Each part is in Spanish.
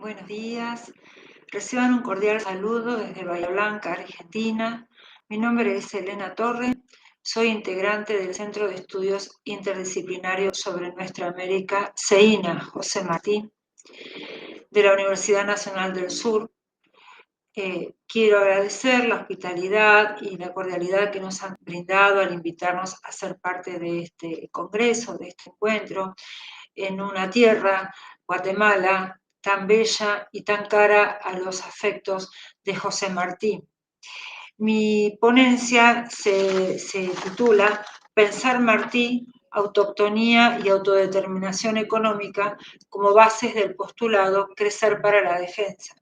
Buenos días, reciban un cordial saludo desde Bahía Blanca, Argentina. Mi nombre es Elena Torre, soy integrante del Centro de Estudios Interdisciplinarios sobre Nuestra América, CEINA, José Martí, de la Universidad Nacional del Sur. Quiero agradecer la hospitalidad y la cordialidad que nos han brindado al invitarnos a ser parte de este congreso, de este encuentro, en una tierra, Guatemala, tan bella y tan cara a los afectos de José Martí. Mi ponencia se titula Pensar Martí, autoctonía y autodeterminación económica como bases del postulado Crecer para la defensa.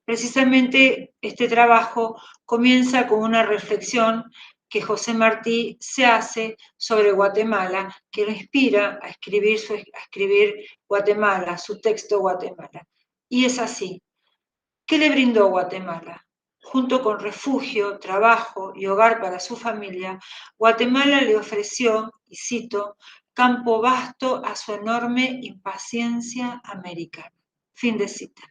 Precisamente este trabajo comienza con una reflexión que José Martí se hace sobre Guatemala, que lo inspira a escribir Guatemala, su texto Guatemala. Y es así. ¿Qué le brindó Guatemala? Junto con refugio, trabajo y hogar para su familia, Guatemala le ofreció, y cito, campo vasto a su enorme impaciencia americana. Fin de cita.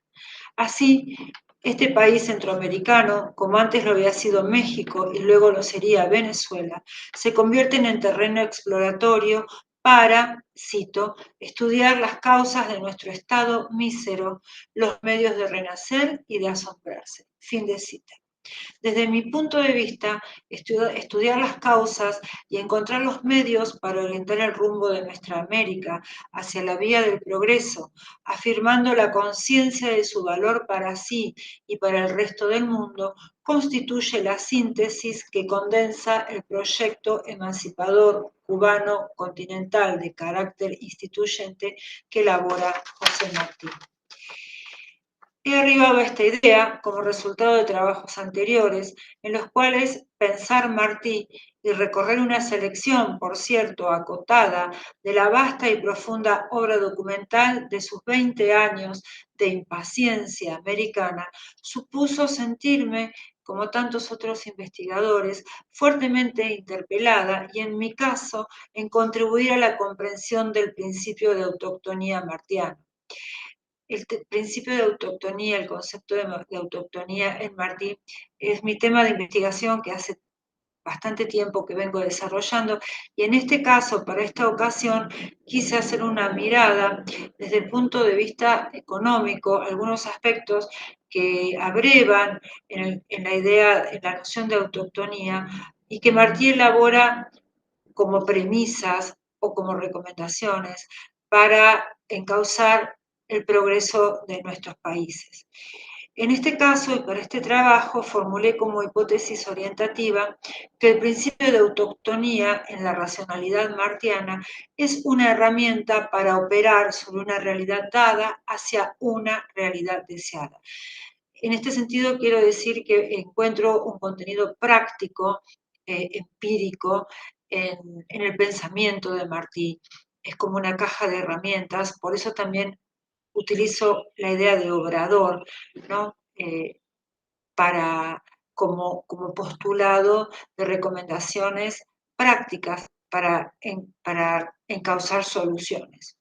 Así, este país centroamericano, como antes lo había sido México y luego lo sería Venezuela, se convierte en el terreno exploratorio para, cito, estudiar las causas de nuestro estado mísero, los medios de renacer y de asombrarse. Fin de cita. Desde mi punto de vista, estudiar las causas y encontrar los medios para orientar el rumbo de nuestra América hacia la vía del progreso, afirmando la conciencia de su valor para sí y para el resto del mundo, constituye la síntesis que condensa el proyecto emancipador cubano continental de carácter instituyente que elabora José Martí. He arribado a esta idea como resultado de trabajos anteriores, en los cuales pensar Martí y recorrer una selección, por cierto, acotada, de la vasta y profunda obra documental de sus 20 años de impaciencia americana, supuso sentirme, como tantos otros investigadores, fuertemente interpelada y, en mi caso, en contribuir a la comprensión del principio de autoctonía martiano. El principio de autoctonía, el concepto de autoctonía en Martí, es mi tema de investigación que hace bastante tiempo que vengo desarrollando, y en este caso, para esta ocasión, quise hacer una mirada desde el punto de vista económico, algunos aspectos que abrevan en la idea, en la noción de autoctonía, y que Martí elabora como premisas o como recomendaciones para encauzar el progreso de nuestros países. En este caso y para este trabajo formulé como hipótesis orientativa que el principio de autoctonía en la racionalidad martiana es una herramienta para operar sobre una realidad dada hacia una realidad deseada. En este sentido quiero decir que encuentro un contenido práctico, empírico, en el pensamiento de Martí. Es como una caja de herramientas, por eso también utilizo la idea de obrador, ¿no? Como postulado de recomendaciones prácticas para encauzar soluciones.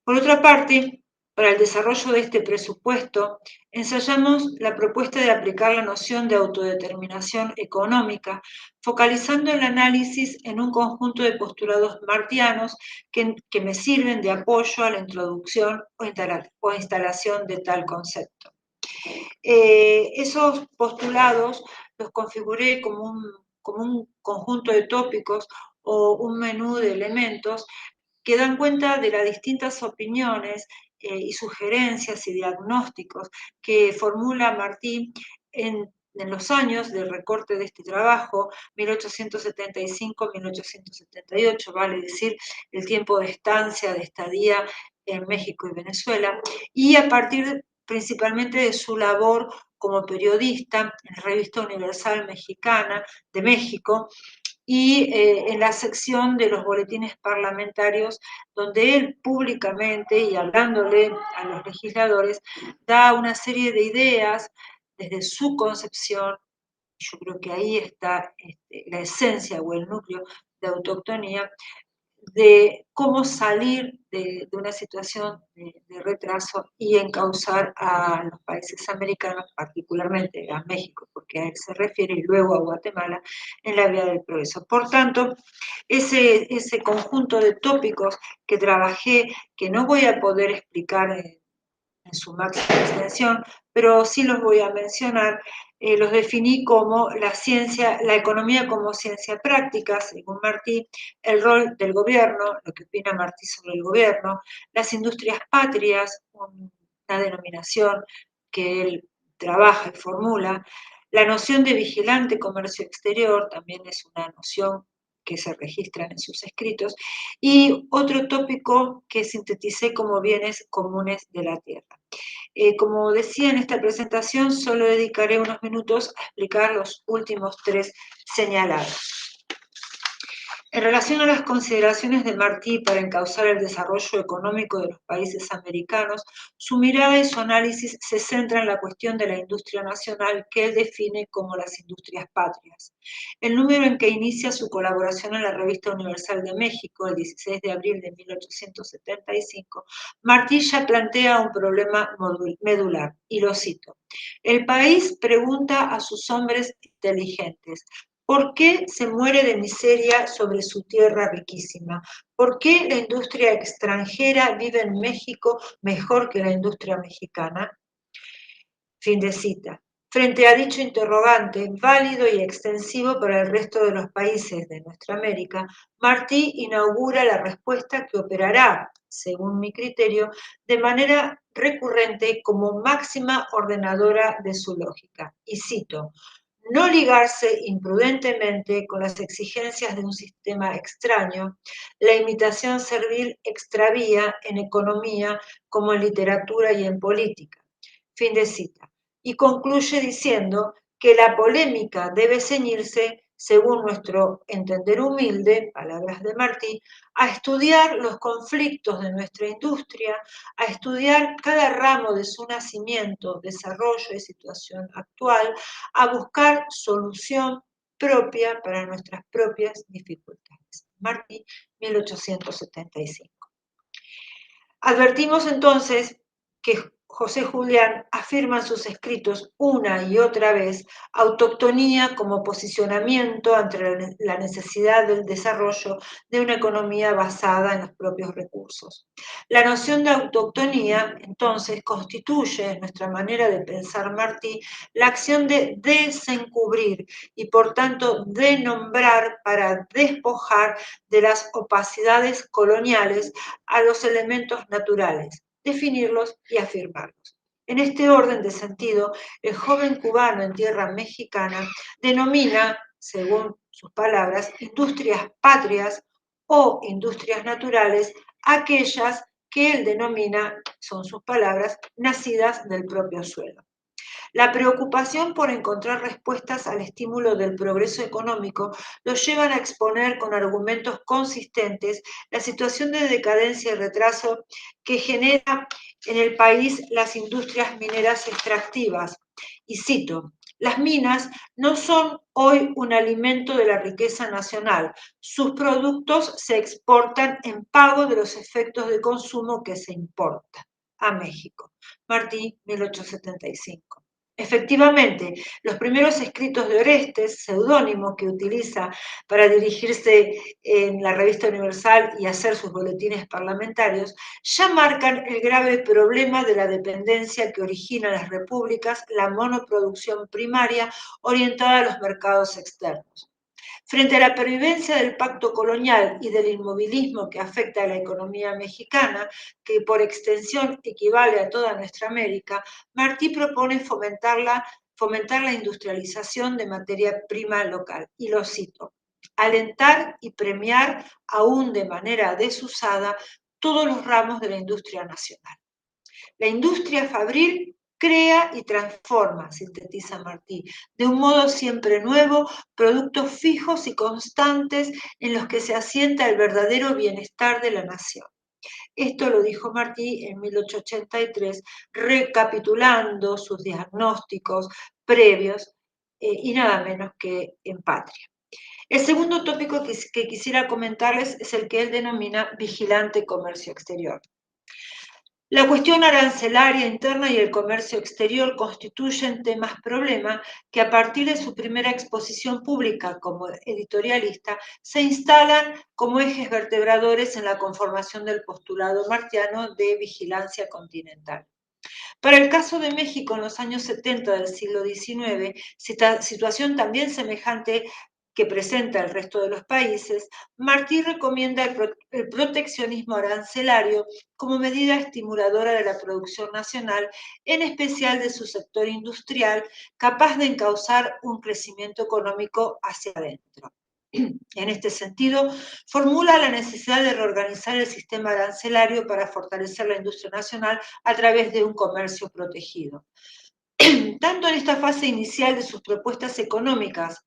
Por otra parte, para el desarrollo de este presupuesto, ensayamos la propuesta de aplicar la noción de autodeterminación económica, focalizando el análisis en un conjunto de postulados martianos que me sirven de apoyo a la introducción o instalación de tal concepto. Esos postulados los configuré como un conjunto de tópicos o un menú de elementos que dan cuenta de las distintas opiniones y sugerencias y diagnósticos que formula Martí en los años del recorte de este trabajo, 1875-1878, vale decir, el tiempo de estancia, de estadía en México y Venezuela, y a partir principalmente de su labor como periodista en la Revista Universal Mexicana de México, y en la sección de los boletines parlamentarios, donde él públicamente y hablándole a los legisladores, da una serie de ideas desde su concepción. Yo creo que ahí está la esencia o el núcleo de autoctonía, de cómo salir de una situación de retraso y encauzar a los países americanos, particularmente a México, porque a él se refiere, y luego a Guatemala, en la vía del progreso. Por tanto, ese conjunto de tópicos que trabajé, que no voy a poder explicar en su máxima extensión, pero sí los voy a mencionar, los definí como la ciencia, la economía como ciencia práctica, según Martí, el rol del gobierno, lo que opina Martí sobre el gobierno, las industrias patrias, una denominación que él trabaja y formula, la noción de vigilante comercio exterior también es una noción que se registra en sus escritos, y otro tópico que sinteticé como bienes comunes de la tierra. Como decía en esta presentación, solo dedicaré unos minutos a explicar los últimos tres señalados. En relación a las consideraciones de Martí para encauzar el desarrollo económico de los países americanos, su mirada y su análisis se centran en la cuestión de la industria nacional que él define como las industrias patrias. El número en que inicia su colaboración en la Revista Universal de México, el 16 de abril de 1875, Martí ya plantea un problema medular, y lo cito. El país pregunta a sus hombres inteligentes, ¿por qué se muere de miseria sobre su tierra riquísima? ¿Por qué la industria extranjera vive en México mejor que la industria mexicana? Fin de cita. Frente a dicho interrogante, válido y extensivo para el resto de los países de nuestra América, Martí inaugura la respuesta que operará, según mi criterio, de manera recurrente como máxima ordenadora de su lógica. Y cito, no ligarse imprudentemente con las exigencias de un sistema extraño, la imitación servil extravía en economía como en literatura y en política. Fin de cita. Y concluye diciendo que la polémica debe ceñirse, según nuestro entender humilde, palabras de Martí, a estudiar los conflictos de nuestra industria, a estudiar cada ramo de su nacimiento, desarrollo y situación actual, a buscar solución propia para nuestras propias dificultades. Martí, 1875. Advertimos entonces que José Julián afirma en sus escritos una y otra vez autoctonía como posicionamiento ante la necesidad del desarrollo de una economía basada en los propios recursos. La noción de autoctonía, entonces, constituye, en nuestra manera de pensar Martí, la acción de desencubrir y, por tanto, de nombrar para despojar de las opacidades coloniales a los elementos naturales, definirlos y afirmarlos. En este orden de sentido, el joven cubano en tierra mexicana denomina, según sus palabras, industrias patrias o industrias naturales, aquellas que él denomina, son sus palabras, nacidas del propio suelo. La preocupación por encontrar respuestas al estímulo del progreso económico los llevan a exponer con argumentos consistentes la situación de decadencia y retraso que genera en el país las industrias mineras extractivas. Y cito, las minas no son hoy un alimento de la riqueza nacional. Sus productos se exportan en pago de los efectos de consumo que se importa a México. Martí, 1875. Efectivamente, los primeros escritos de Orestes, seudónimo que utiliza para dirigirse en la revista Universal y hacer sus boletines parlamentarios, ya marcan el grave problema de la dependencia que origina en las repúblicas la monoproducción primaria orientada a los mercados externos. Frente a la pervivencia del pacto colonial y del inmovilismo que afecta a la economía mexicana, que por extensión equivale a toda nuestra América, Martí propone fomentar la industrialización de materia prima local. Y lo cito, alentar y premiar aún de manera desusada todos los ramos de la industria nacional. La industria fabril crea y transforma, sintetiza Martí, de un modo siempre nuevo, productos fijos y constantes en los que se asienta el verdadero bienestar de la nación. Esto lo dijo Martí en 1883, recapitulando sus diagnósticos previos y nada menos que en Patria. El segundo tópico que quisiera comentarles es el que él denomina vigilante comercio exterior. La cuestión arancelaria interna y el comercio exterior constituyen temas problema que a partir de su primera exposición pública como editorialista se instalan como ejes vertebradores en la conformación del postulado martiano de vigilancia continental. Para el caso de México en los años 70 del siglo XIX, situación también semejante que presenta el resto de los países, Martí recomienda el proteccionismo arancelario como medida estimuladora de la producción nacional, en especial de su sector industrial, capaz de encauzar un crecimiento económico hacia adentro. En este sentido, formula la necesidad de reorganizar el sistema arancelario para fortalecer la industria nacional a través de un comercio protegido. Tanto en esta fase inicial de sus propuestas económicas,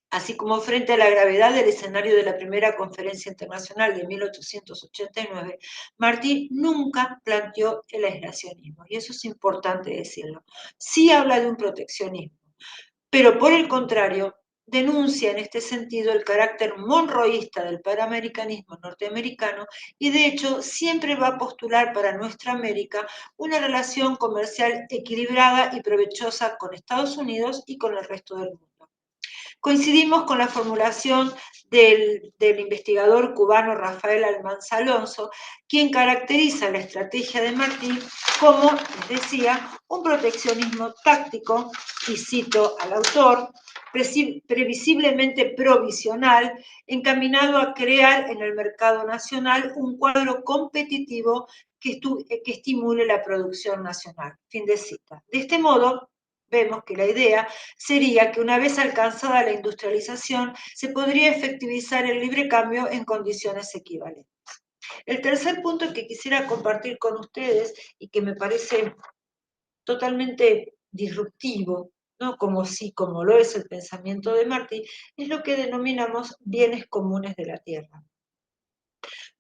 así como frente a la gravedad del escenario de la primera conferencia internacional de 1889, Martí nunca planteó el aislacionismo, y eso es importante decirlo. Sí habla de un proteccionismo, pero por el contrario, denuncia en este sentido el carácter monroísta del panamericanismo norteamericano y de hecho siempre va a postular para nuestra América una relación comercial equilibrada y provechosa con Estados Unidos y con el resto del mundo. Coincidimos con la formulación del investigador cubano Rafael Almanza Alonso, quien caracteriza la estrategia de Martí como, les decía, un proteccionismo táctico, y cito al autor, previsiblemente provisional, encaminado a crear en el mercado nacional un cuadro competitivo que estimule la producción nacional. Fin de cita. De este modo, vemos que la idea sería que una vez alcanzada la industrialización, se podría efectivizar el libre cambio en condiciones equivalentes. El tercer punto que quisiera compartir con ustedes y que me parece totalmente disruptivo, ¿no? Como lo es el pensamiento de Martí, es lo que denominamos bienes comunes de la tierra.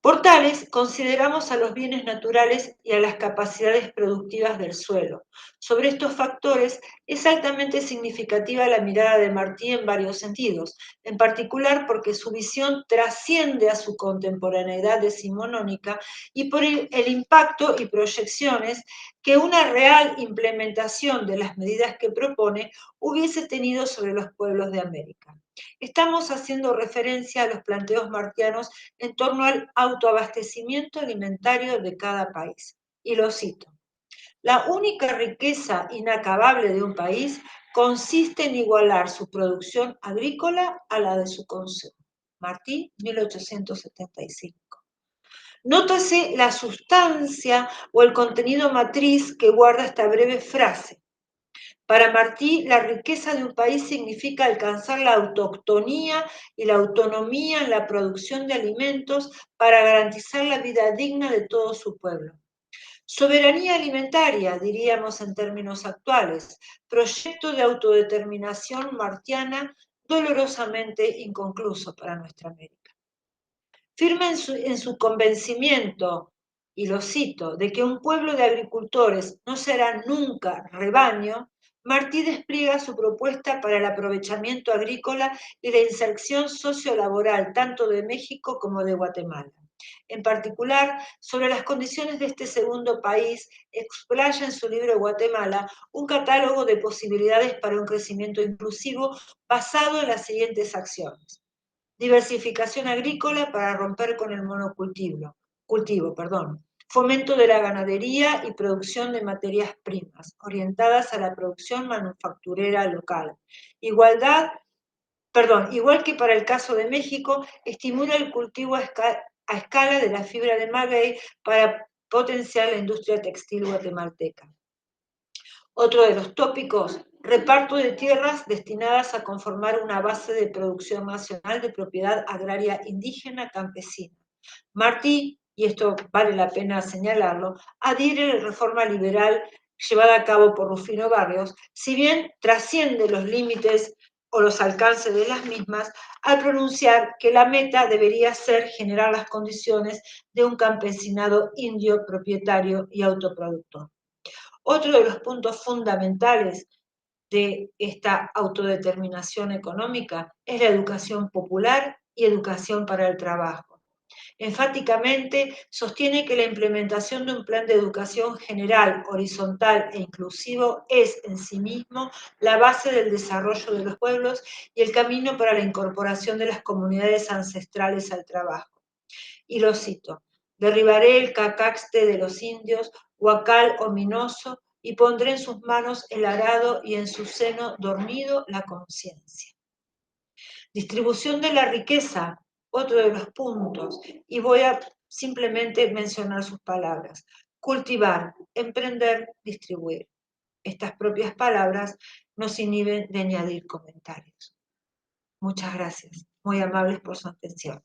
Por tales, consideramos a los bienes naturales y a las capacidades productivas del suelo. Sobre estos factores es altamente significativa la mirada de Martí en varios sentidos, en particular porque su visión trasciende a su contemporaneidad decimonónica y por el impacto y proyecciones que una real implementación de las medidas que propone hubiese tenido sobre los pueblos de América. Estamos haciendo referencia a los planteos martianos en torno al autoabastecimiento alimentario de cada país. Y lo cito: la única riqueza inacabable de un país consiste en igualar su producción agrícola a la de su consumo. Martí, 1875. Nótase la sustancia o el contenido matriz que guarda esta breve frase. Para Martí, la riqueza de un país significa alcanzar la autoctonía y la autonomía en la producción de alimentos para garantizar la vida digna de todo su pueblo. Soberanía alimentaria, diríamos en términos actuales, proyecto de autodeterminación martiana dolorosamente inconcluso para nuestra América. Firme en su convencimiento, y lo cito, de que un pueblo de agricultores no será nunca rebaño, Martí despliega su propuesta para el aprovechamiento agrícola y la inserción sociolaboral tanto de México como de Guatemala. En particular, sobre las condiciones de este segundo país, explaya en su libro Guatemala un catálogo de posibilidades para un crecimiento inclusivo basado en las siguientes acciones. Diversificación agrícola para romper con el monocultivo, fomento de la ganadería y producción de materias primas, orientadas a la producción manufacturera local. Igual que para el caso de México, estimula el cultivo a escala de la fibra de maguey para potenciar la industria textil guatemalteca. Otro de los tópicos, reparto de tierras destinadas a conformar una base de producción nacional de propiedad agraria indígena campesina. Martí, y esto vale la pena señalarlo, adhiere a la reforma liberal llevada a cabo por Rufino Barrios, si bien trasciende los límites o los alcances de las mismas, al pronunciar que la meta debería ser generar las condiciones de un campesinado indio propietario y autoproductor. Otro de los puntos fundamentales de esta autodeterminación económica es la educación popular y educación para el trabajo. Enfáticamente sostiene que la implementación de un plan de educación general, horizontal e inclusivo es en sí mismo la base del desarrollo de los pueblos y el camino para la incorporación de las comunidades ancestrales al trabajo. Y lo cito: derribaré el cacaxte de los indios, huacal ominoso, y pondré en sus manos el arado y en su seno dormido la conciencia. Distribución de la riqueza, otro de los puntos, y voy a simplemente mencionar sus palabras: cultivar, emprender, distribuir. Estas propias palabras nos inhiben de añadir comentarios. Muchas gracias, muy amables por su atención.